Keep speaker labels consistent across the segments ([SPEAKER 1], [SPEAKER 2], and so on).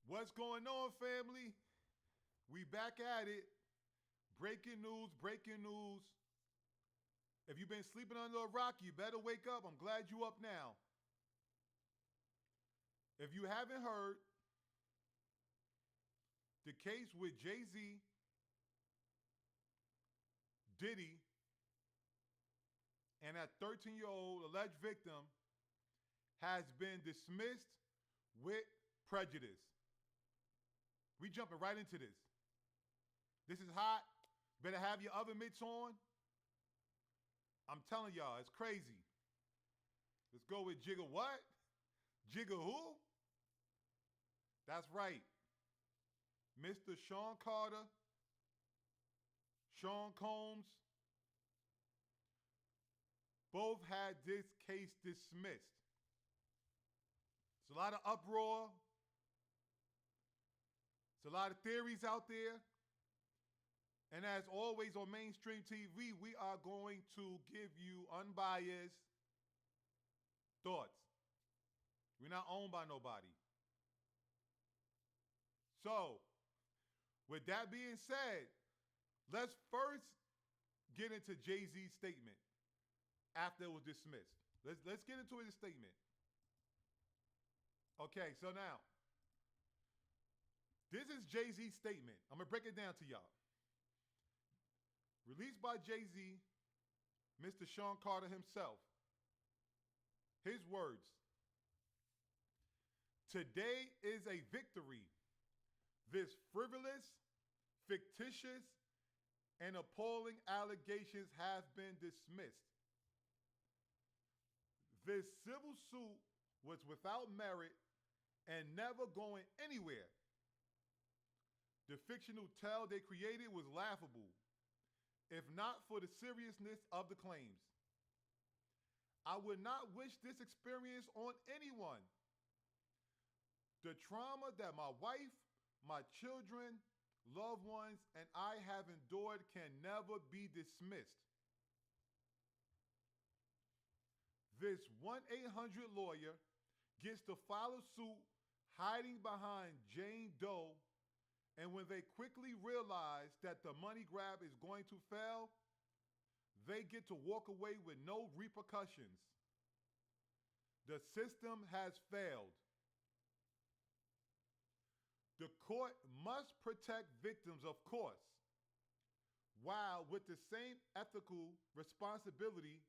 [SPEAKER 1] What's going on, family? We back at it. Breaking news, breaking news. If you've been sleeping under a rock, you better wake up. I'm glad you up now. If you haven't heard, the case with Jay-Z, Diddy, and that 13-year-old alleged victim has been dismissed with prejudice. We jumping right into this. This is hot. Better have your oven mitts on. I'm telling y'all, it's crazy. Let's go with Jigga what? Jigga who? That's right. Mr. Sean Carter, Sean Combs, both had this case dismissed. There's a lot of uproar. There's a lot of theories out there. And as always on MaineStream TV, we are going to give you unbiased thoughts. We're not owned by nobody. So, with that being said, let's first get into Jay-Z's statement after it was dismissed. Let's get into his statement. Okay, so now, this is Jay-Z's statement. I'm going to break it down to y'all. Released by Jay-Z, Mr. Sean Carter himself. His words. Today is a victory. This frivolous, fictitious, and appalling allegations have been dismissed. This civil suit was without merit and never going anywhere. The fictional tale they created was laughable, if not for the seriousness of the claims. I would not wish this experience on anyone. The trauma that my wife, my children, loved ones, and I have endured can never be dismissed. This 1-800 lawyer gets to file a suit hiding behind Jane Doe, and when they quickly realize that the money grab is going to fail, they get to walk away with no repercussions. The system has failed. The court must protect victims, of course, while with the same ethical responsibility,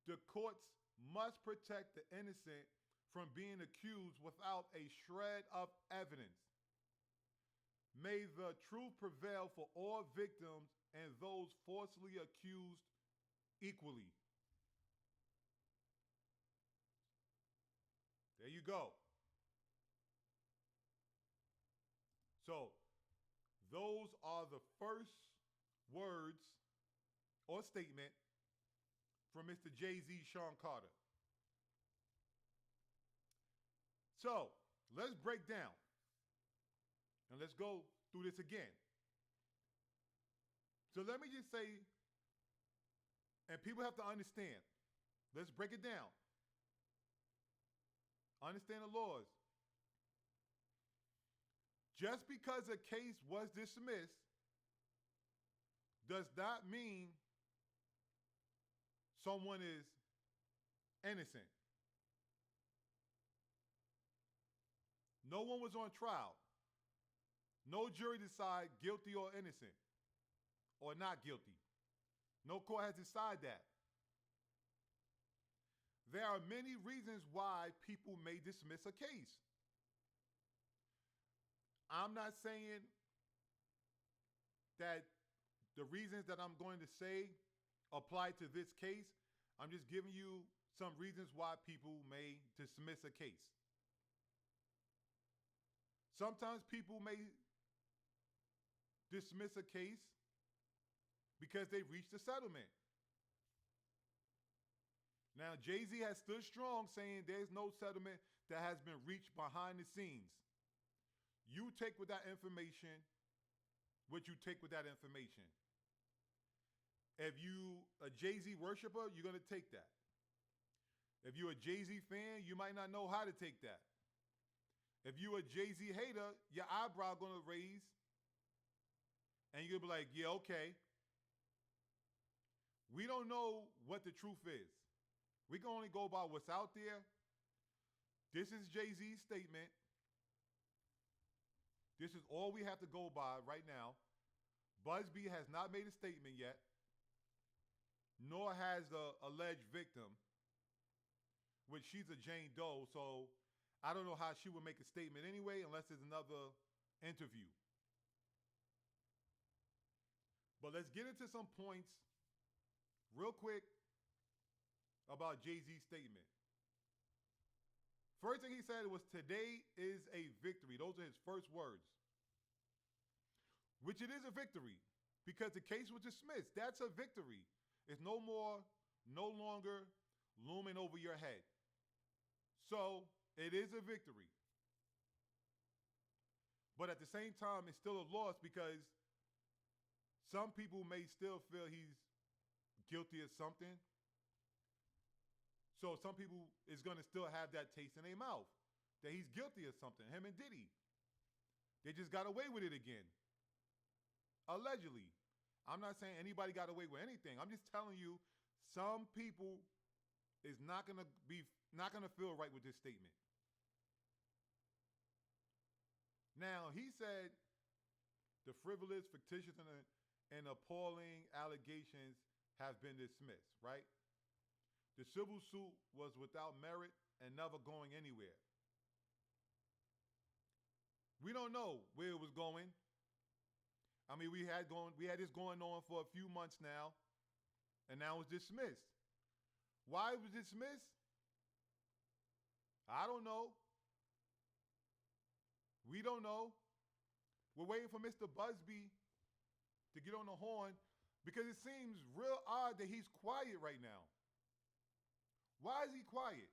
[SPEAKER 1] the courts must protect the innocent from being accused without a shred of evidence. May the truth prevail for all victims and those falsely accused equally. There you go. So, those are the first words or statement from Mr. Jay-Z Sean Carter. So, let's break down. And let's go through this again. So let me just say, and people have to understand, let's break it down. Understand the laws. Just because a case was dismissed does not mean someone is innocent. No one was on trial. No jury decide guilty or innocent or not guilty. No court has decided that. There are many reasons why people may dismiss a case. I'm not saying that the reasons that I'm going to say apply to this case. I'm just giving you some reasons why people may dismiss a case. Sometimes people may dismiss a case because they reached a settlement. Now, Jay-Z has stood strong saying there's no settlement that has been reached behind the scenes. You take with that information what you take with that information. If you a Jay-Z worshiper, you're going to take that. If you're a Jay-Z fan, you might not know how to take that. If you a Jay-Z hater, your eyebrow gonna raise, and you're gonna be like, yeah, okay. We don't know what the truth is. We can only go by what's out there. This is Jay-Z's statement. This is all we have to go by right now. Buzbee has not made a statement yet, nor has the alleged victim, which she's a Jane Doe, so I don't know how she would make a statement anyway unless there's another interview. But let's get into some points real quick about Jay-Z's statement. First thing he said was, today is a victory. Those are his first words. Which it is a victory because the case was dismissed. That's a victory. It's no longer looming over your head. So it is a victory. But at the same time, it's still a loss because some people may still feel he's guilty of something. So some people is going to still have that taste in their mouth that he's guilty of something. Him and Diddy. They just got away with it again. Allegedly. I'm not saying anybody got away with anything. I'm just telling you some people is not going to feel right with this statement. Now, he said the frivolous, fictitious, and appalling allegations have been dismissed, right? The civil suit was without merit and never going anywhere. We don't know where it was going. I mean, we had this going on for a few months now, and now it's dismissed. Why it was dismissed? I don't know. We don't know. We're waiting for Mr. Buzbee to get on the horn because it seems real odd that he's quiet right now. Why is he quiet?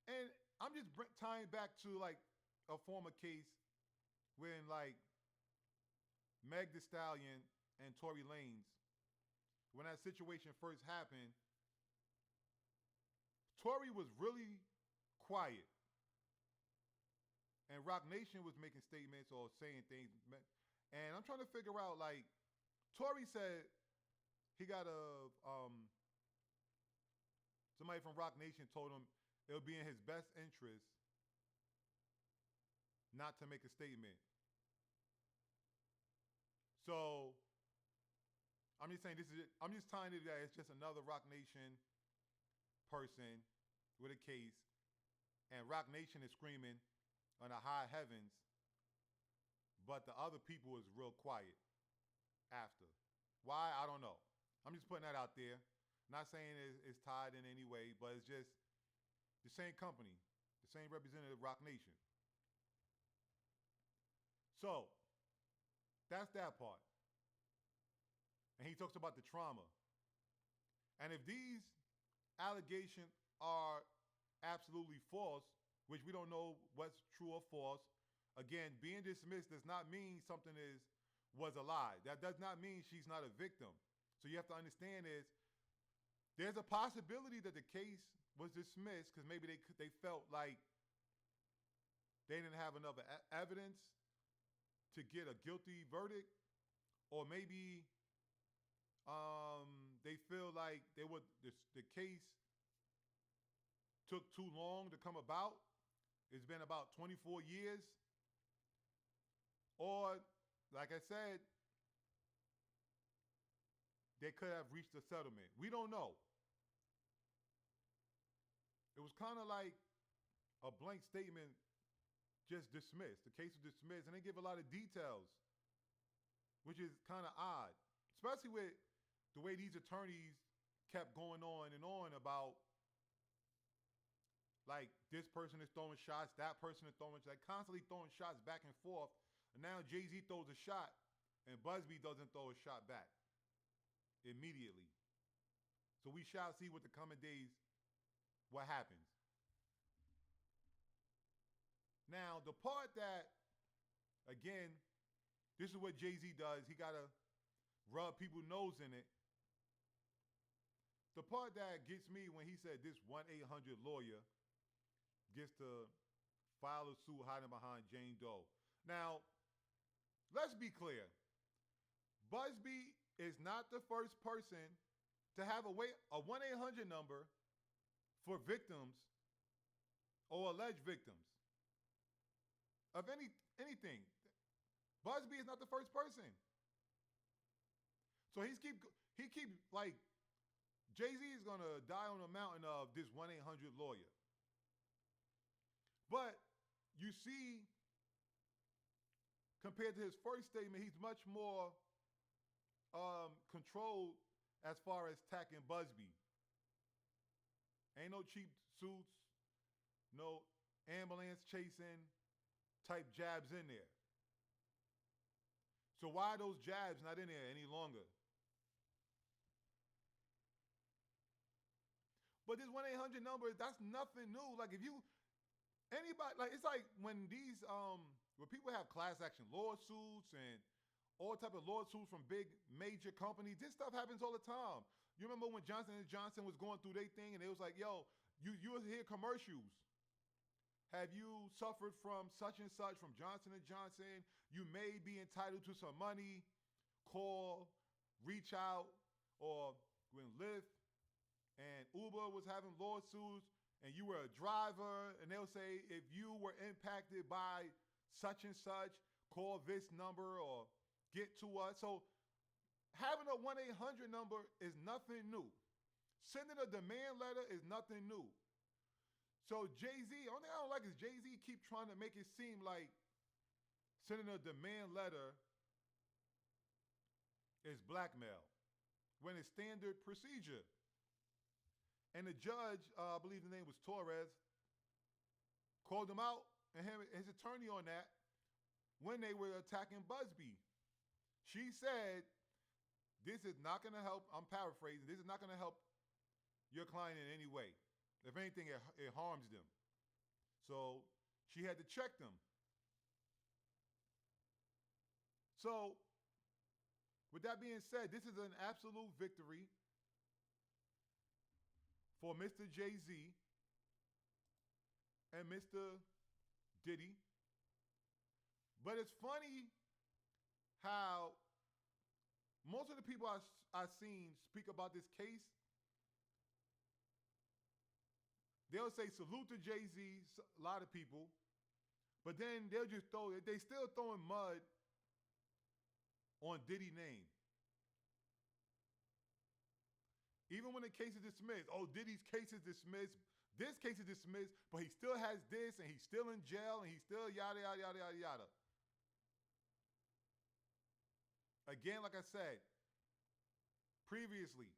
[SPEAKER 1] And I'm just tying back to like a former case when like Meg Thee Stallion and Tory Lanez, when that situation first happened, Tory was really quiet. And Rock Nation was making statements or saying things. And I'm trying to figure out, like, Tory said he got somebody from Rock Nation told him it would be in his best interest not to make a statement. So I'm just saying I'm just tying it that it's just another Rock Nation person with a case, and Rock Nation is screaming on the high heavens, but the other people is real quiet after. Why? I don't know. I'm just putting that out there. Not saying it's tied in any way, but it's just the same company, the same representative, Rock Nation. So that's that part. And he talks about the trauma. And if these allegations are absolutely false, which we don't know what's true or false, again, being dismissed does not mean something was a lie. That does not mean she's not a victim. So you have to understand is there's a possibility that the case was dismissed because maybe they felt like they didn't have enough evidence to get a guilty verdict, or maybe they feel like the case took too long to come about. It's been about 24 years. Or, like I said, they could have reached a settlement. We don't know. It was kind of like a blank statement, just dismissed. The case was dismissed, and they give a lot of details, which is kind of odd, especially with the way these attorneys kept going on and on about, like, this person is throwing shots, that person is throwing shots, like constantly throwing shots back and forth. And now Jay-Z throws a shot, and Buzbee doesn't throw a shot back immediately. So we shall see what the coming days, what happens. Now, the part that, again, this is what Jay-Z does. He got to rub people's nose in it. The part that gets me when he said this 1-800 lawyer, gets to file a suit hiding behind Jane Doe. Now, let's be clear. Buzbee is not the first person to have a 1-800 number for victims or alleged victims of anything. Buzbee is not the first person. So he keep like, Jay-Z is gonna die on the mountain of this 1-800 lawyer. But you see, compared to his first statement, he's much more controlled as far as attacking Buzbee. Ain't no cheap suits, no ambulance chasing type jabs in there. So why are those jabs not in there any longer? But this 1-800 number, that's nothing new. Like if you, anybody, like it's like when these, where people have class action lawsuits and all type of lawsuits from big major companies, this stuff happens all the time. You remember when Johnson & Johnson was going through their thing and they was like, yo, you hear commercials. Have you suffered from such and such from Johnson & Johnson? You may be entitled to some money. Call, reach out. Or when Lyft and Uber was having lawsuits and you were a driver, and they'll say, if you were impacted by such and such, call this number or get to us. So having a 1-800 number is nothing new. Sending a demand letter is nothing new. So Jay-Z, only thing I don't like is Jay-Z keep trying to make it seem like sending a demand letter is blackmail when it's standard procedure. And the judge, I believe the name was Torres, called him out and his attorney on that when they were attacking Buzbee. She said, this is not going to help, I'm paraphrasing, this is not going to help your client in any way. If anything, it harms them. So she had to check them. So with that being said, this is an absolute victory for Mr. Jay-Z and Mr. Diddy. But it's funny how most of the people I've seen speak about this case, they'll say salute to Jay-Z, a lot of people, but then they'll just they still throwing mud on Diddy's name. Even when the case is dismissed, oh, Diddy's case is dismissed, this case is dismissed, but he still has this and he's still in jail and he's still yada, yada, yada, yada, yada. Again, like I said previously,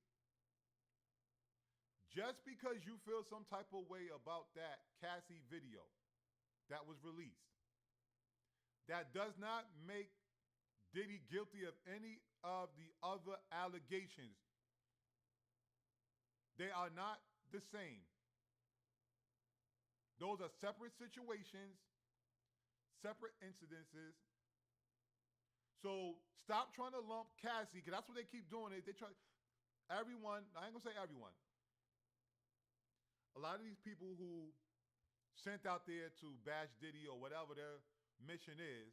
[SPEAKER 1] just because you feel some type of way about that Cassie video that was released, that does not make Diddy guilty of any of the other allegations. They are not the same. Those are separate situations, separate incidences. So stop trying to lump Cassie, because that's what they keep doing. They try, everyone, I ain't gonna say everyone. A lot of these people who sent out there to bash Diddy or whatever their mission is,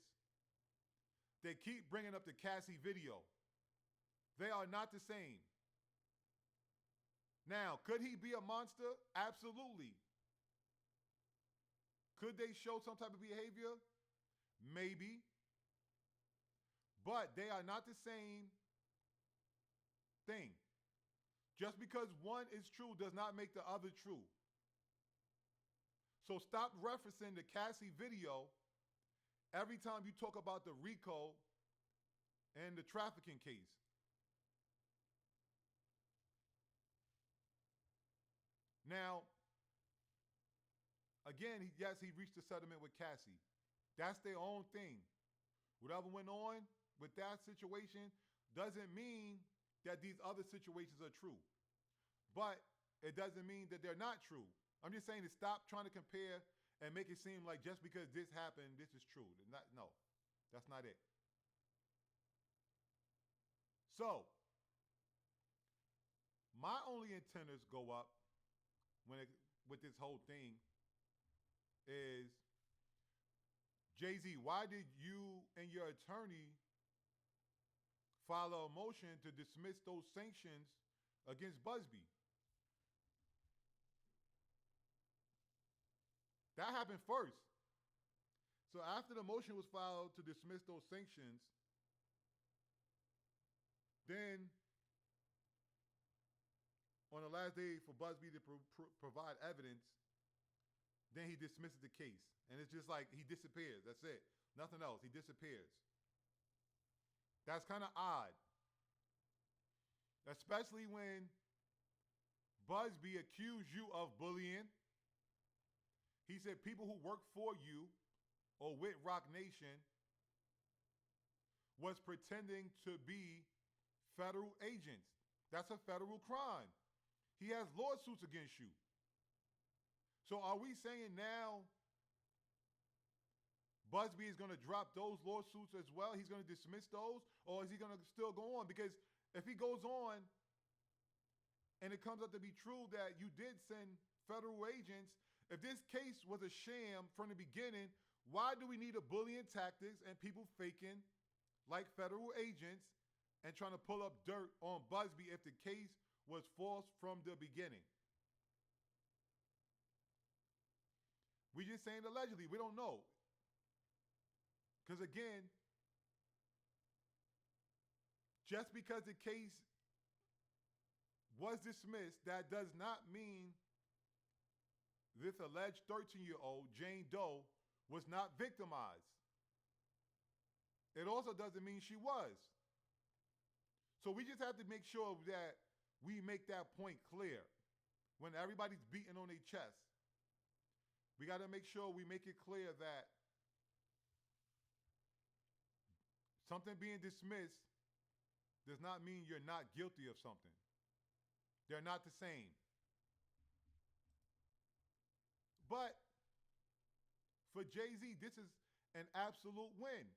[SPEAKER 1] they keep bringing up the Cassie video. They are not the same. Now, could he be a monster? Absolutely. Could they show some type of behavior? Maybe. But they are not the same thing. Just because one is true does not make the other true. So stop referencing the Cassie video every time you talk about the RICO and the trafficking case. Now, again, yes, he reached a settlement with Cassie. That's their own thing. Whatever went on with that situation doesn't mean that these other situations are true. But it doesn't mean that they're not true. I'm just saying to stop trying to compare and make it seem like just because this happened, this is true. No, that's not it. So, my only antennas go up with this whole thing Jay-Z, why did you and your attorney file a motion to dismiss those sanctions against Buzbee? That happened first. So after the motion was filed to dismiss those sanctions, then on the last day for Buzbee to provide evidence, then he dismisses the case. And it's just like he disappears. That's it. Nothing else. He disappears. That's kind of odd. Especially when Buzbee accused you of bullying. He said people who work for you or with Rock Nation was pretending to be federal agents. That's a federal crime. He has lawsuits against you. So are we saying now Buzbee is going to drop those lawsuits as well? He's going to dismiss those? Or is he going to still go on? Because if he goes on and it comes out to be true that you did send federal agents, if this case was a sham from the beginning, why do we need a bullying tactics and people faking like federal agents and trying to pull up dirt on Buzbee if the case was false from the beginning? We just saying allegedly. We don't know. Because again, just because the case was dismissed, that does not mean this alleged 13-year-old, Jane Doe, was not victimized. It also doesn't mean she was. So we just have to make sure that we make that point clear when everybody's beating on their chest. We got to make sure we make it clear that something being dismissed does not mean you're not guilty of something. They're not the same. But for Jay-Z, this is an absolute win.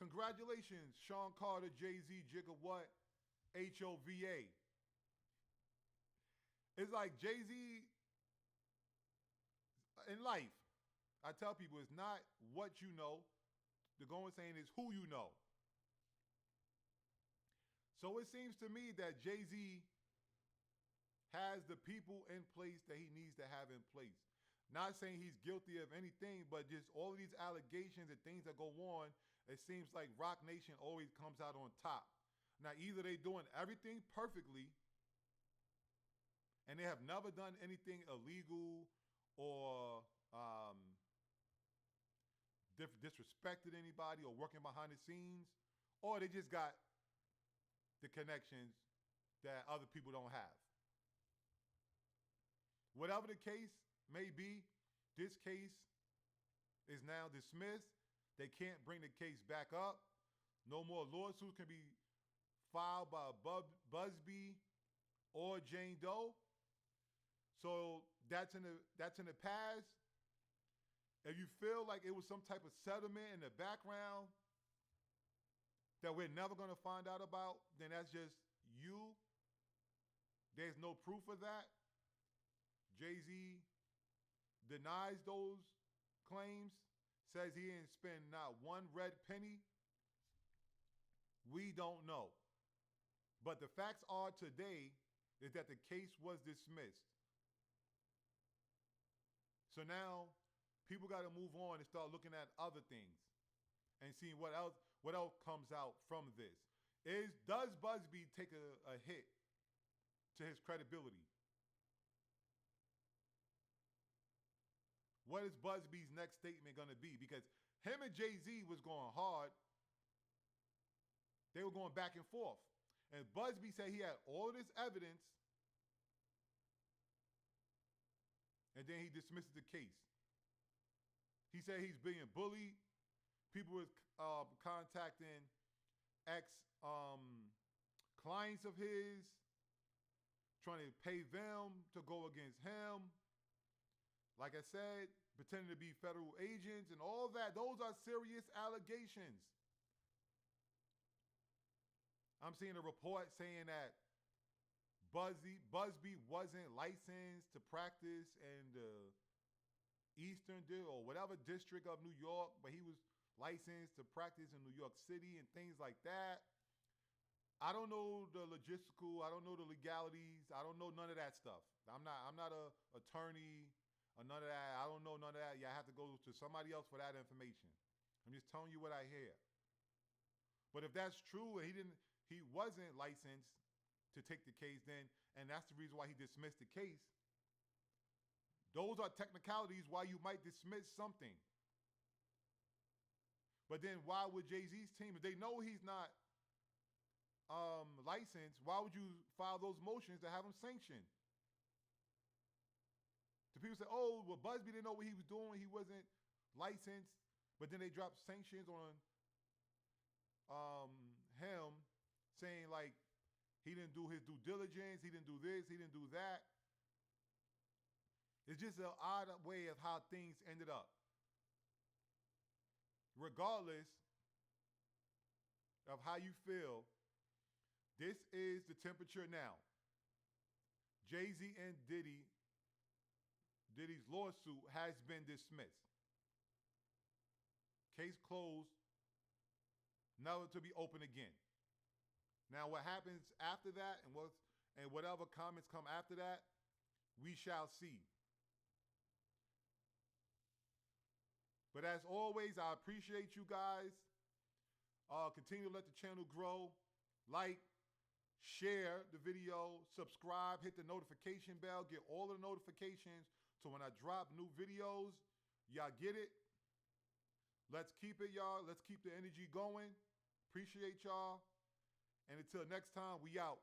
[SPEAKER 1] Congratulations, Sean Carter, Jay-Z, Jigga What, HOVA. It's like Jay-Z in life. I tell people it's not what you know. The going saying is who you know. So it seems to me that Jay-Z has the people in place that he needs to have in place. Not saying he's guilty of anything, but just all of these allegations and things that go on, it seems like Rock Nation always comes out on top. Now, either they're doing everything perfectly and they have never done anything illegal or disrespected anybody or working behind the scenes, or they just got the connections that other people don't have. Whatever the case may be, this case is now dismissed. They can't bring the case back up. No more lawsuits can be filed by Buzbee or Jane Doe. So that's in the past. If you feel like it was some type of settlement in the background that we're never going to find out about, then that's just you. There's no proof of that. Jay-Z denies those claims, says he didn't spend not one red penny. We don't know. But the facts are today is that the case was dismissed. So now people got to move on and start looking at other things and seeing what else comes out from this. Does Buzbee take a hit to his credibility? What is Buzbee's next statement going to be? Because him and Jay-Z was going hard. They were going back and forth. And Buzbee said he had all of this evidence, and then he dismisses the case. He said he's being bullied. People were contacting ex-clients of his, trying to pay them to go against him. Like I said, pretending to be federal agents and all that. Those are serious allegations. I'm seeing a report saying that Buzbee wasn't licensed to practice in the Eastern or whatever district of New York, but he was licensed to practice in New York City and things like that. I don't know the logistical. I don't know the legalities. I don't know none of that stuff. I'm not a attorney or none of that. I don't know none of that. Yeah, I have to go to somebody else for that information. I'm just telling you what I hear. But if that's true and he wasn't licensed to take the case then, and that's the reason why he dismissed the case, those are technicalities why you might dismiss something. But then why would Jay-Z's team, if they know he's not licensed, why would you file those motions to have him sanctioned? The people say, oh, well, Buzbee didn't know what he was doing. He wasn't licensed. But then they dropped sanctions on him, saying like he didn't do his due diligence, he didn't do this, he didn't do that. It's just an odd way of how things ended up. Regardless of how you feel, this is the temperature now. Jay-Z and Diddy's lawsuit has been dismissed. Case closed, never to be open again. Now what happens after that and whatever comments come after that, we shall see. But as always, I appreciate you guys. Continue to let the channel grow. Like, share the video, subscribe, hit the notification bell, get all the notifications so when I drop new videos, y'all get it. Let's keep it, y'all. Let's keep the energy going. Appreciate y'all. And until next time, we out.